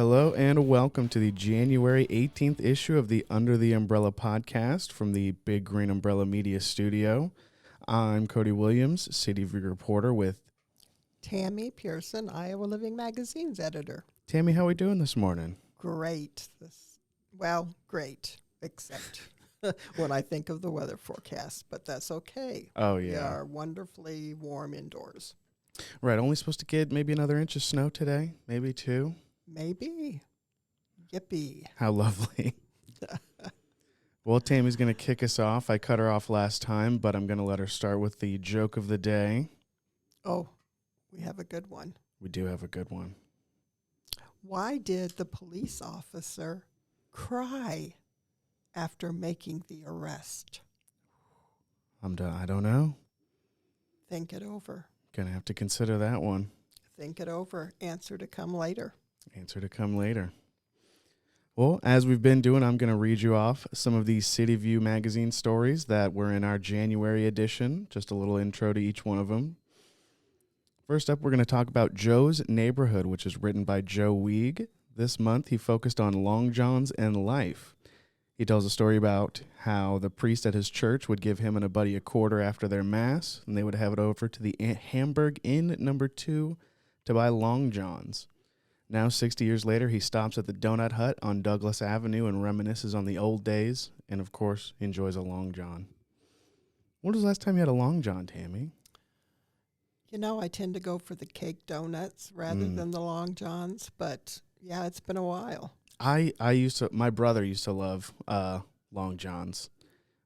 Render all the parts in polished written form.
Hello and welcome to the January 18th issue of the Under the Umbrella podcast from the Big Green Umbrella Media Studio. I'm Cody Williams, Cityview reporter with Tammy Pearson, Iowa Living Magazine's editor. Tammy. How are we doing this morning? Great. Great, except when I think of the weather forecast, but that's okay. Oh, We yeah. are wonderfully warm indoors. Right, only supposed to get maybe another inch of snow today, maybe two. Maybe. Yippee. How lovely. Well, Tammy's going to kick us off. I cut her off last time, but I'm going to let her start with the joke of the day. Oh, we have a good one. We do have a good one. Why did the police officer cry after making the arrest? I'm done. I don't know. Think it over. Gonna have to consider that one. Think it over. Answer to come later. Answer to come later. Well, as we've been doing, I'm going to read you off some of these Cityview magazine stories that were in our January edition. Just a little intro to each one of them. First up, we're going to talk about Joe's Neighborhood, which is written by Joe Weig. This month, he focused on long johns and life. He tells a story about how the priest at his church would give him and a buddy a quarter after their mass, and they would have it over to the Hamburg Inn number 2 to buy long johns. Now, 60 years later, he stops at the Donut Hut on Douglas Avenue and reminisces on the old days, and of course, enjoys a long john. When was the last time you had a long john, Tammy? You know, I tend to go for the cake donuts rather than the long johns, but yeah, it's been a while. My brother used to love long johns.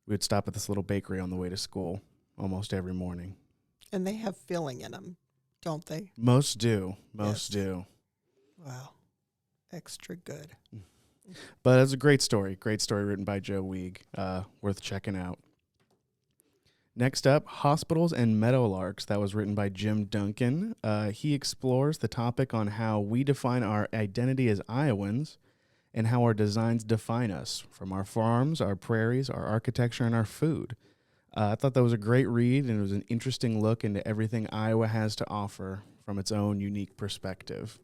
We would stop at this little bakery on the way to school almost every morning. And they have filling in them, don't they? Most do. Yes. Do. Wow. Extra good. But it's a great story. Great story written by Joe Weig. Worth checking out. Next up, Hospitals and Meadowlarks. That was written by Jim Duncan. He explores the topic on how we define our identity as Iowans and how our designs define us, from our farms, our prairies, our architecture, and our food. I thought that was a great read, and it was an interesting look into everything Iowa has to offer from its own unique perspective.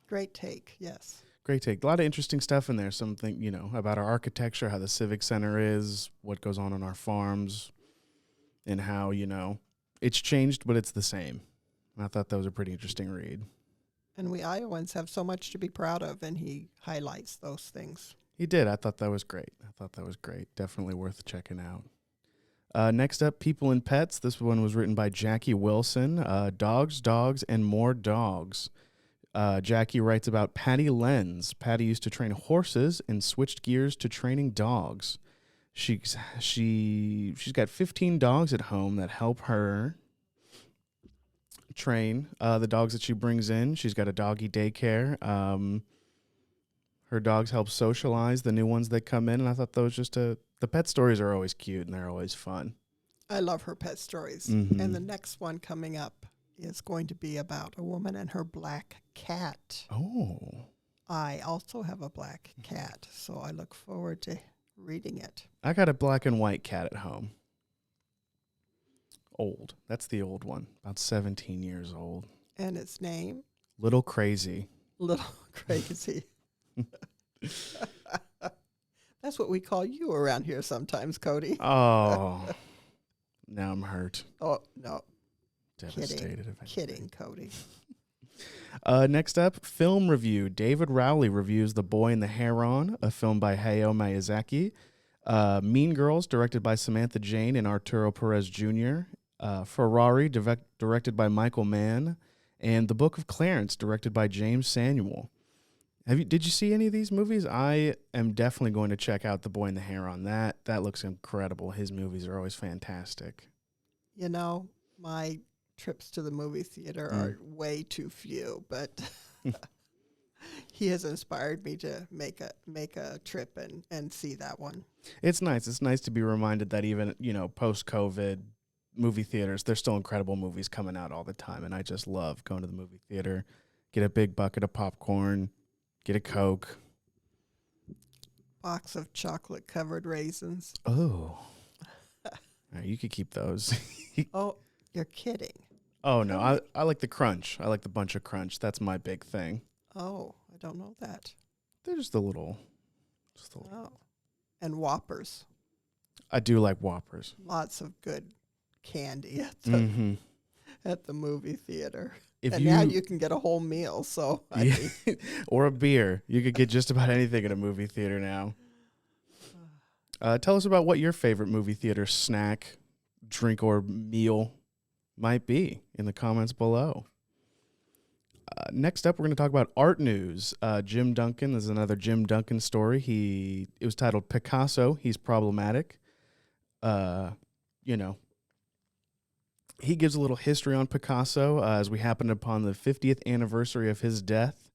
Great take, yes. Great take. A lot of interesting stuff in there. Something, about our architecture, how the Civic Center is, what goes on our farms, and how, it's changed, but it's the same. And I thought that was a pretty interesting read. And we Iowans have so much to be proud of, and he highlights those things. He did. I thought that was great. Definitely worth checking out. Next up, People and Pets. This one was written by Jackie Wilson. Dogs, and more dogs. Jackie writes about Patty Lenz. Patty used to train horses and switched gears to training dogs. She's got 15 dogs at home that help her train the dogs that she brings in. She's got a doggy daycare. Her dogs help socialize the new ones that come in, and I thought that was the pet stories are always cute and they're always fun. I love her pet stories. Mm-hmm. And the next one coming up is going to be about a woman and her black cat. Oh. I also have a black cat, so I look forward to reading it. I got a black and white cat at home. Old. That's the old one. About 17 years old. And its name? Little Crazy. Little Crazy. That's what we call you around here sometimes, Cody. Oh. Now I'm hurt. Oh, no. Devastated. Kidding, Cody. Next up, film review. David Rowley reviews The Boy and the Heron, a film by Hayao Miyazaki. Mean Girls, directed by Samantha Jane and Arturo Perez Jr. Ferrari, directed by Michael Mann. And The Book of Clarence, directed by James Samuel. Did you see any of these movies? I am definitely going to check out The Boy and the Heron. That looks incredible. His movies are always fantastic. My trips to the movie theater are way too few, but he has inspired me to make a trip and see that one. It's nice. It's nice to be reminded that even, post-COVID movie theaters, there's still incredible movies coming out all the time, and I just love going to the movie theater, get a big bucket of popcorn, get a Coke. Box of chocolate-covered raisins. Oh. Right, you could keep those. Oh, you're kidding. Oh, no. I like the crunch. I like the bunch of crunch. That's my big thing. Oh, I don't know that. They're just a little. Oh, and Whoppers. I do like Whoppers. Lots of good candy Mm-hmm. at the movie theater. If And now you can get a whole meal. So I yeah, mean, or a beer, you could get just about anything at a movie theater now. Tell us about what your favorite movie theater snack, drink, or meal might be in the comments below. Next up, we're going to talk about art news. Jim Duncan, this is another Jim Duncan story. It was titled Picasso, He's Problematic. He gives a little history on Picasso as we happened upon the 50th anniversary of his death.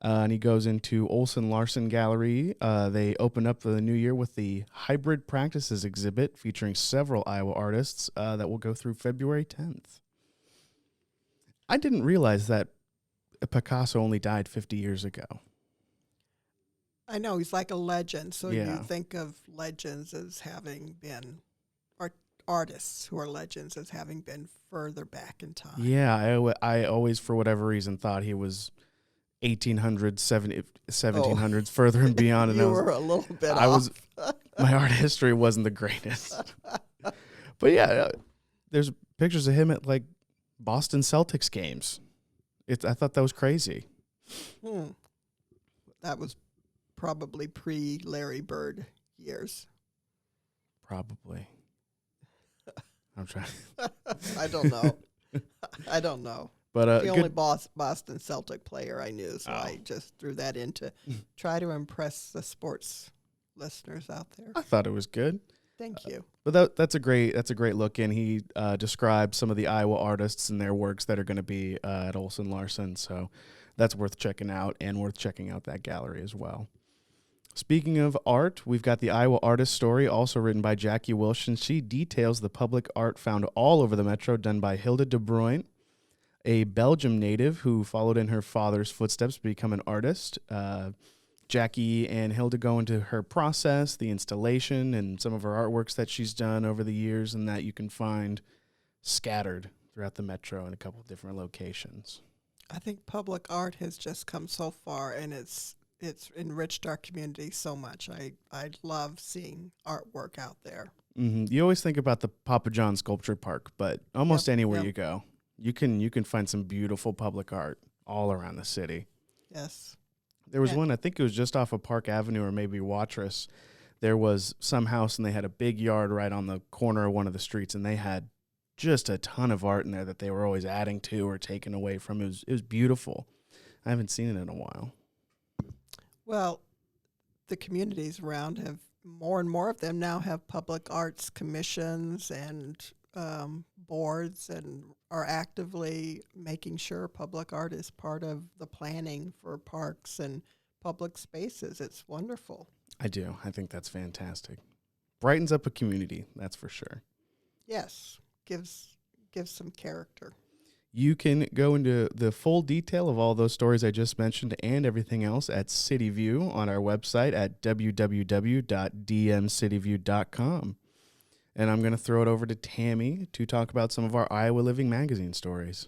And he goes into Olson Larson Gallery. They opened up the new year with the Hybrid Practices exhibit featuring several Iowa artists that will go through February 10th. I didn't realize that Picasso only died 50 years ago. I know he's like a legend. So Yeah. you think of legends as having been, or artists who are legends as having been further back in time. Yeah, I always, for whatever reason, thought he was 1800s, 1700s, further and beyond. And You were a little bit off. My art history wasn't the greatest. But yeah, there's pictures of him at like Boston Celtics games. I thought that was crazy. That was probably pre-Larry Bird years. Probably. I'm trying. I don't know. I don't know. But the only Boston Celtic player I knew, so I just threw that in to try to impress the sports listeners out there. I thought it was good. Thank you. But that's a great look in. He described some of the Iowa artists and their works that are going to be at Olson Larson, so that's worth checking out and worth checking out that gallery as well. Speaking of art, we've got the Iowa Artist Story, also written by Jackie Wilson. She details the public art found all over the metro, done by Hilda de Bruyne, a Belgium native who followed in her father's footsteps to become an artist. Jackie and Hilda go into her process, the installation, and some of her artworks that she's done over the years and that you can find scattered throughout the metro in a couple of different locations. I think public art has just come so far, and it's enriched our community so much. I love seeing artwork out there. Mm-hmm. You always think about the Papa John Sculpture Park, but almost anywhere you go, you can find some beautiful public art all around the city. Yes. There was one, I think it was just off of Park Avenue or maybe Watrous. There was some house and they had a big yard right on the corner of one of the streets, and they had just a ton of art in there that they were always adding to or taking away from. It was beautiful. I haven't seen it in a while. Well, the communities around have more and more of them now have public arts commissions and boards, and are actively making sure public art is part of the planning for parks and public spaces. It's wonderful. I do. I think that's fantastic. Brightens up a community, that's for sure. Yes, gives some character. You can go into the full detail of all those stories I just mentioned and everything else at Cityview on our website at www.dmcityview.com. And I'm going to throw it over to Tammy to talk about some of our Iowa Living magazine stories.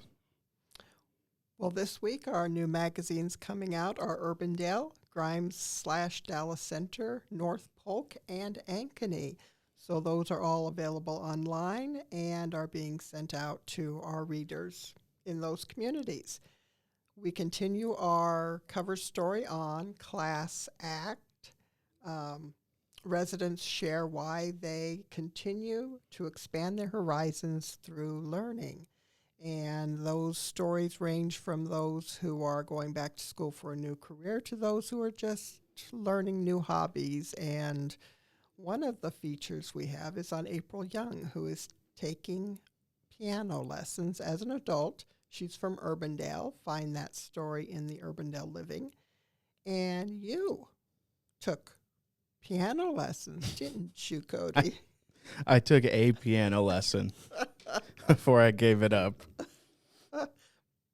Well, this week our new magazines coming out are Urbandale, Grimes/Dallas Center, North Polk, and Ankeny. So those are all available online and are being sent out to our readers in those communities. We continue our cover story on Class Act. Residents share why they continue to expand their horizons through learning. And those stories range from those who are going back to school for a new career to those who are just learning new hobbies. And one of the features we have is on April Young, who is taking piano lessons as an adult. She's from Urbandale. Find that story in the Urbandale Living. And you took piano lessons, didn't you, Cody? I took a piano lesson before I gave it up.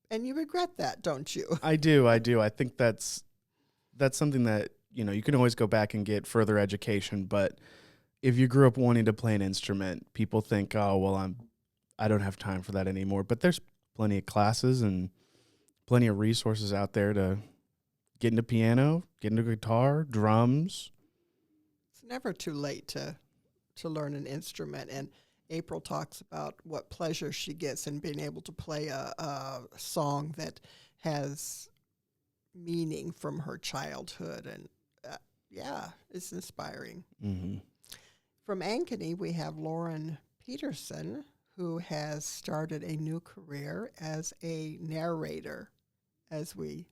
And you regret that, don't you? I do. I think that's something that, you can always go back and get further education, but if you grew up wanting to play an instrument, people think, "Oh, well, I don't have time for that anymore." But there's plenty of classes and plenty of resources out there to get into piano, get into guitar, drums. It's never too late to learn an instrument. And April talks about what pleasure she gets in being able to play a song that has meaning from her childhood. And yeah, it's inspiring. Mm-hmm. From Ankeny, we have Lauren Peterson, who has started a new career as a narrator as we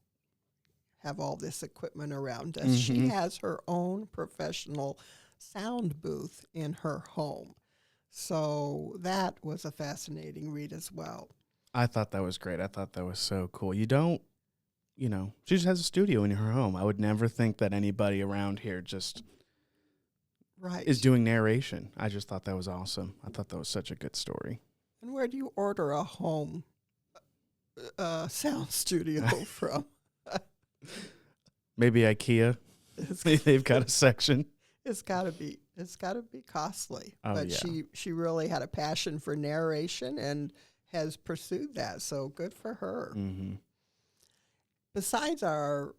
have all this equipment around us. Mm-hmm. She has her own professional sound booth in her home. So that was a fascinating read as well. I thought that was great. I thought that was so cool. You don't, she just has a studio in her home. I would never think that anybody around here just is doing narration. I just thought that was awesome. I thought that was such a good story. And where do you order a home sound studio from? Maybe IKEA. They've got a section. It's got to be costly. Oh, but yeah. she really had a passion for narration and has pursued that. So good for her. Mm-hmm. Besides our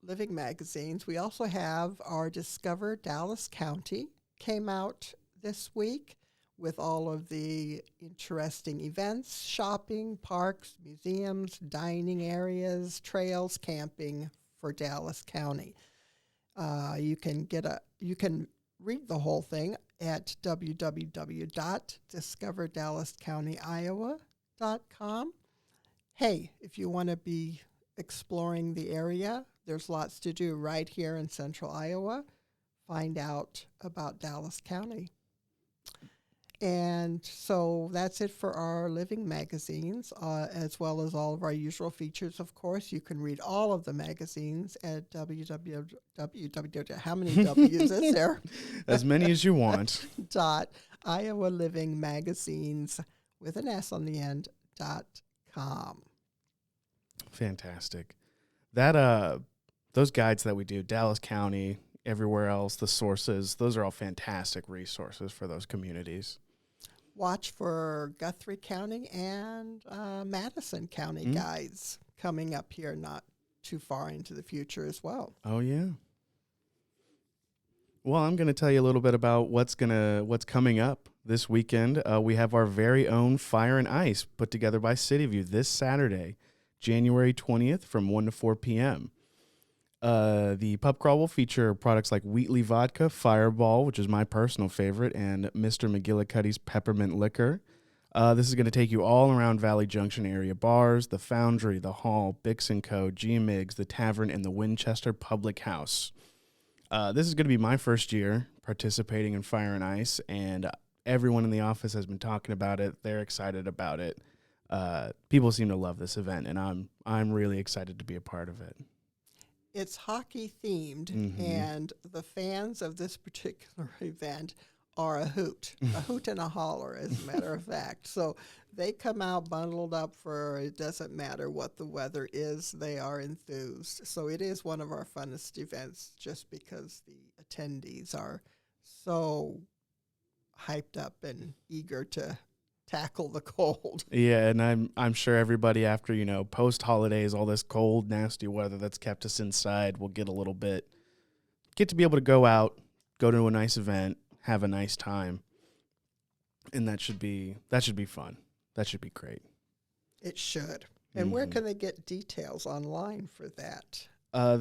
living magazines, we also have our Discover Dallas County came out this week with all of the interesting events, shopping, parks, museums, dining areas, trails, camping for Dallas County. You can read the whole thing at www.discoverdallascountyiowa.com. Hey, if you want to be exploring the area, there's lots to do right here in central Iowa. Find out about Dallas County. And so that's it for our living magazines, as well as all of our usual features, of course. You can read all of the magazines at www. How many W's is there? As many as you want. Iowa Living Magazines with an S on the end .com. Fantastic. That those guides that we do, Dallas County, everywhere else, the sources, those are all fantastic resources for those communities. Watch for Guthrie County and Madison County guides coming up here not too far into the future as well. Oh, yeah. Well, I'm going to tell you a little bit about what's coming up this weekend. We have our very own Fire and Ice put together by Cityview this Saturday, January 20th from 1 to 4 p.m. The pub crawl will feature products like Wheatley Vodka, Fireball, which is my personal favorite, and Mr. McGillicuddy's Peppermint Liquor. This is going to take you all around Valley Junction area bars, the Foundry, the Hall, Bix & Co., G-Migs, the Tavern, and the Winchester Public House. This is going to be my first year participating in Fire and Ice, and everyone in the office has been talking about it. They're excited about it. People seem to love this event, and I'm really excited to be a part of it. It's hockey themed, and the fans of this particular event are a hoot and a holler, as a matter of fact. So they come out bundled up for, it doesn't matter what the weather is, they are enthused. So it is one of our funnest events just because the attendees are so hyped up and eager to tackle the cold. Yeah, and I'm sure everybody after, post holidays, all this cold, nasty weather that's kept us inside will get to be able to go out, go to a nice event, have a nice time. And that should be fun. That should be great. It should. And where can they get details online for that?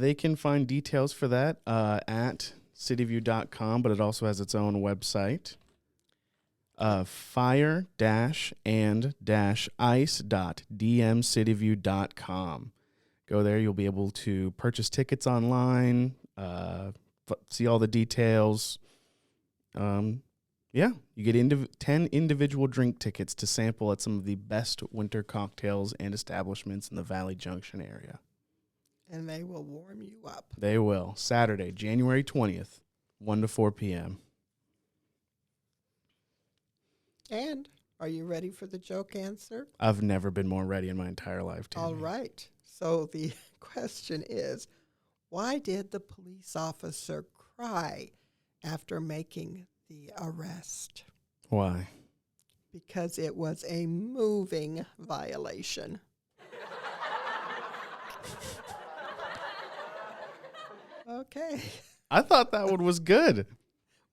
They can find details for that at cityview.com, but it also has its own website. fire-and-ice.dmcityview.com. Go there. You'll be able to purchase tickets online, see all the details. You get 10 individual drink tickets to sample at some of the best winter cocktails and establishments in the Valley Junction area. And they will warm you up. They will. Saturday, January 20th, 1 to 4 p.m. And are you ready for the joke answer? I've never been more ready in my entire life, Tammy. All right. So the question is, why did the police officer cry after making the arrest? Why? Because it was a moving violation. Okay. I thought that one was good.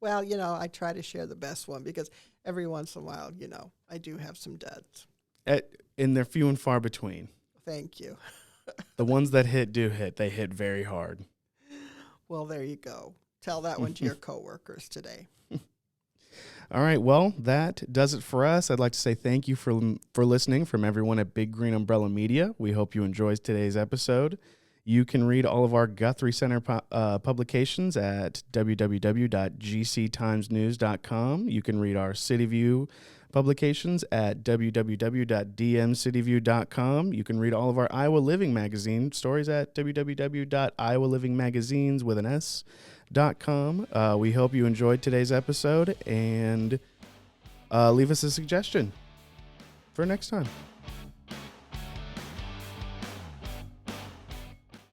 Well, I try to share the best one because every once in a while, I do have some duds. And they're few and far between. Thank you. The ones that do hit. They hit very hard. Well, there you go. Tell that one to your coworkers today. All right. Well, that does it for us. I'd like to say thank you for listening from everyone at Big Green Umbrella Media. We hope you enjoyed today's episode. You can read all of our Guthrie Center publications at www.gctimesnews.com. You can read our Cityview publications at www.dmcityview.com. You can read all of our Iowa Living magazine stories at www.iowalivingmagazines.com. We hope you enjoyed today's episode and leave us a suggestion for next time.